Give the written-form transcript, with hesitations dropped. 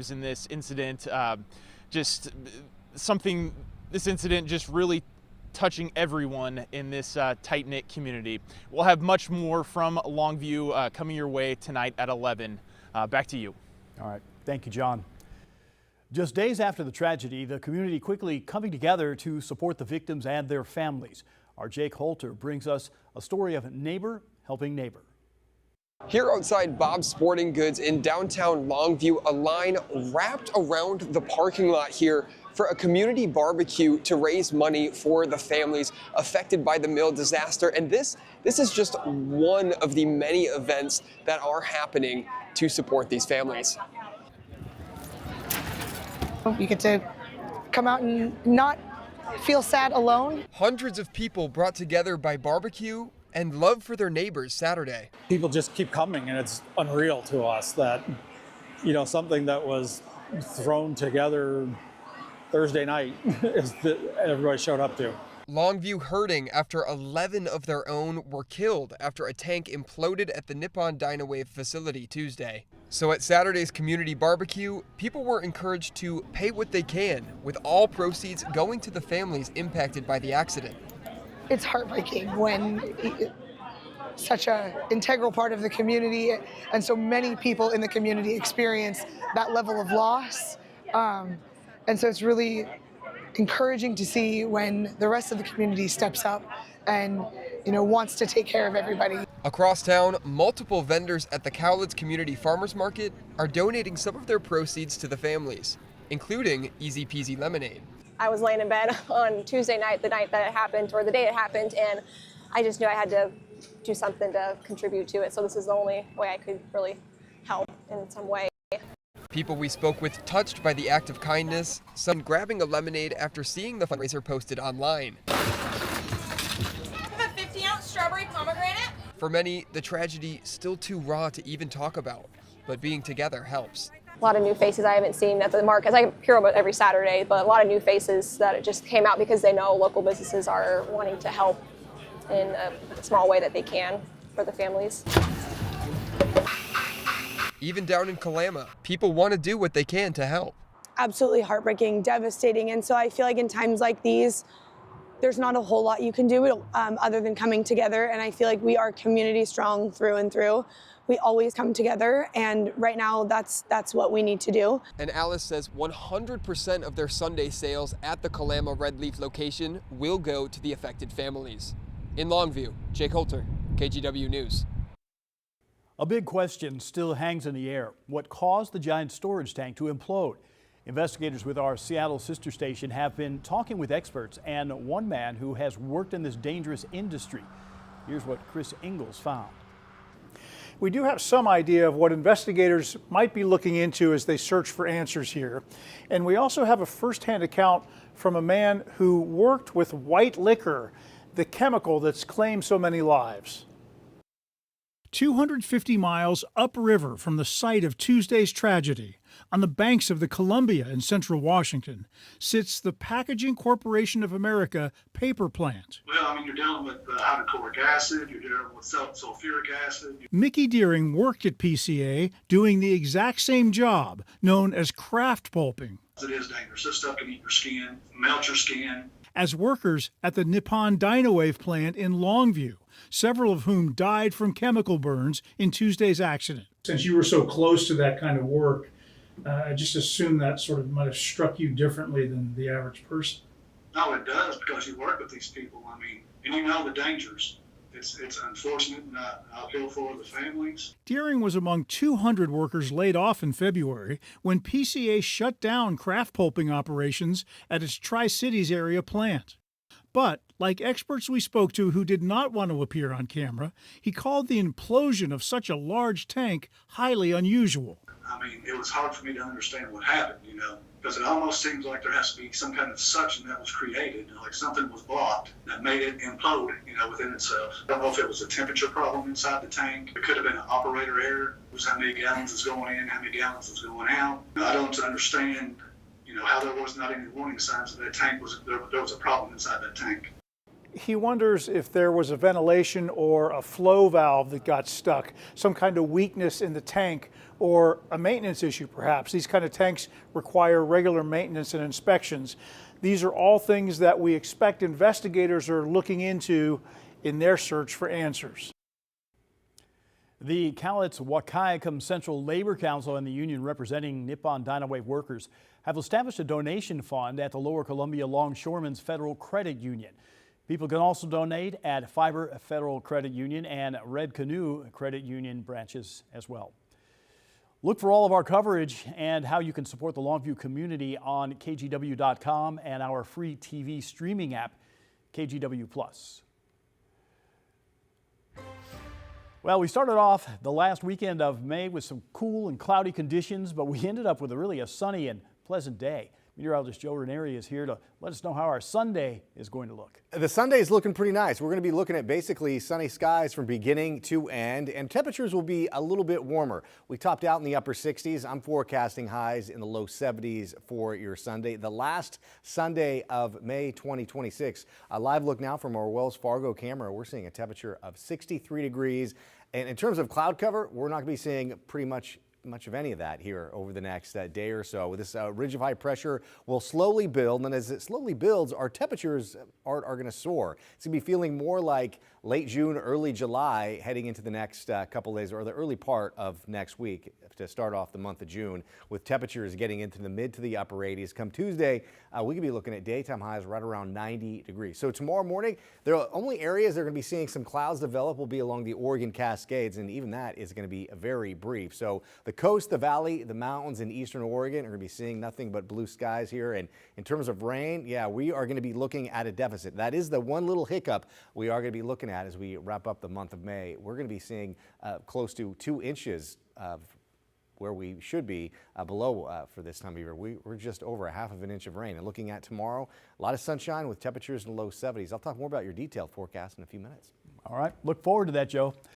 in this incident. Just something, this incident just really touching everyone in this tight-knit community. We'll have much more from Longview coming your way tonight at 11. Back to you. All right. Thank you, John. Just days after the tragedy, the community quickly coming together to support the victims and their families. Our Jake Holter brings us a story of neighbor helping neighbor. Here outside Bob's Sporting Goods in downtown Longview, a line wrapped around the parking lot here for a community barbecue to raise money for the families affected by the mill disaster. And this is just one of the many events that are happening to support these families. You get to come out and not feel sad alone. Hundreds of people brought together by barbecue and love for their neighbors Saturday. People just keep coming, and it's unreal to us that, you know, something that was thrown together Thursday night is that everybody showed up to. Longview hurting after 11 of their own were killed after a tank imploded at the Nippon Dynawave facility Tuesday. So at Saturday's community barbecue, people were encouraged to pay what they can, with all proceeds going to the families impacted by the accident. It's heartbreaking when such an integral part of the community and so many people in the community experience that level of loss. And so it's really encouraging to see when the rest of the community steps up and, you know, wants to take care of everybody. Across town, multiple vendors at the Cowlitz Community Farmers Market are donating some of their proceeds to the families, including Easy Peasy Lemonade. I was laying in bed on Tuesday night, the night that it happened, or the day it happened, and I just knew I had to do something to contribute to it. So this is the only way I could really help in some way. People we spoke with touched by the act of kindness, some grabbing a lemonade after seeing the fundraiser posted online. I have a 50-ounce strawberry pomegranate. For many, the tragedy still too raw to even talk about, but being together helps. A lot of new faces I haven't seen at the market. I hear about every Saturday, but a lot of new faces that just came out because they know local businesses are wanting to help in a small way that they can for the families. Even down in Kalama, people want to do what they can to help. Absolutely heartbreaking, devastating, and so I feel like in times like these, there's not a whole lot you can do other than coming together, and I feel like we are community strong through and through. We always come together, and right now that's what we need to do. And Alice says 100% of their Sunday sales at the Kalama Red Leaf location will go to the affected families. In Longview, Jake Holter, KGW News. A big question still hangs in the air. What caused the giant storage tank to implode? Investigators with our Seattle sister station have been talking with experts and one man who has worked in this dangerous industry. Here's what Chris Ingalls found. We do have some idea of what investigators might be looking into as they search for answers here. And we also have a firsthand account from a man who worked with white liquor, the chemical that's claimed so many lives. 250 miles upriver from the site of Tuesday's tragedy, on the banks of the Columbia in central Washington, sits the Packaging Corporation of America paper plant. Well, I mean, you're dealing with hydrochloric acid, you're dealing with sulfuric acid. Mickey Deering worked at PCA doing the exact same job, known as kraft pulping. It is dangerous. This stuff can eat your skin, melt your skin. As workers at the Nippon Dynawave plant in Longview, several of whom died from chemical burns in Tuesday's accident. Since you were so close to that kind of work, I just assume that sort of might have struck you differently than the average person. No, it does, because you work with these people. I mean, and you know the dangers. It's unfortunate, and I feel for the families. Deering was among 200 workers laid off in February when PCA shut down kraft pulping operations at its Tri-Cities area plant. But, like experts we spoke to who did not want to appear on camera, he called the implosion of such a large tank highly unusual. I mean, it was hard for me to understand what happened, you know, because it almost seems like there has to be some kind of suction that was created, like something was blocked that made it implode, you know, within itself. I don't know if it was a temperature problem inside the tank. It could have been an operator error. It was how many gallons was going in, how many gallons was going out. I don't understand, you know, how there was not any warning signs that tank was, there was a problem inside that tank. He wonders if there was a ventilation or a flow valve that got stuck, some kind of weakness in the tank, or a maintenance issue perhaps. These kind of tanks require regular maintenance and inspections. These are all things that we expect investigators are looking into in their search for answers. The Cowlitz Wahkiakum Central Labor Council and the union representing Nippon Dynawave workers have established a donation fund at the Lower Columbia Longshoremen's Federal Credit Union. People can also donate at Fiber Federal Credit Union and Red Canoe Credit Union branches as well. Look for all of our coverage and how you can support the Longview community on KGW.com and our free TV streaming app, KGW Plus. Well, we started off the last weekend of May with some cool and cloudy conditions, but we ended up with a sunny and pleasant day. Meteorologist Joe Ranieri is here to let us know how our Sunday is going to look. The Sunday is looking pretty nice. We're going to be looking at basically sunny skies from beginning to end, and temperatures will be a little bit warmer. We topped out in the upper 60s. I'm forecasting highs in the low 70s for your Sunday. The last Sunday of May 2026. A live look now from our Wells Fargo camera. We're seeing a temperature of 63 degrees. And in terms of cloud cover, we're not going to be seeing pretty much of any of that here over the next day or so. This ridge of high pressure will slowly build, and as it slowly builds, our temperatures are going to soar. It's going to be feeling more like late June, early July, heading into the next couple days, or the early part of next week to start off the month of June, with temperatures getting into the mid to the upper 80s. Come Tuesday, we could be looking at daytime highs right around 90 degrees. So tomorrow morning, the only areas they're going to be seeing some clouds develop will be along the Oregon Cascades, and even that is going to be very brief. So the coast, the valley, the mountains in eastern Oregon are going to be seeing nothing but blue skies here. And in terms of rain, yeah, we are going to be looking at a deficit. That is the one little hiccup we are going to be looking at as we wrap up the month of May. We're going to be seeing close to 2 inches of where we should be below for this time of year. We're just over a ½ inch of rain. And looking at tomorrow, a lot of sunshine with temperatures in the low 70s. I'll talk more about your detailed forecast in a few minutes. All right, look forward to that, Joe.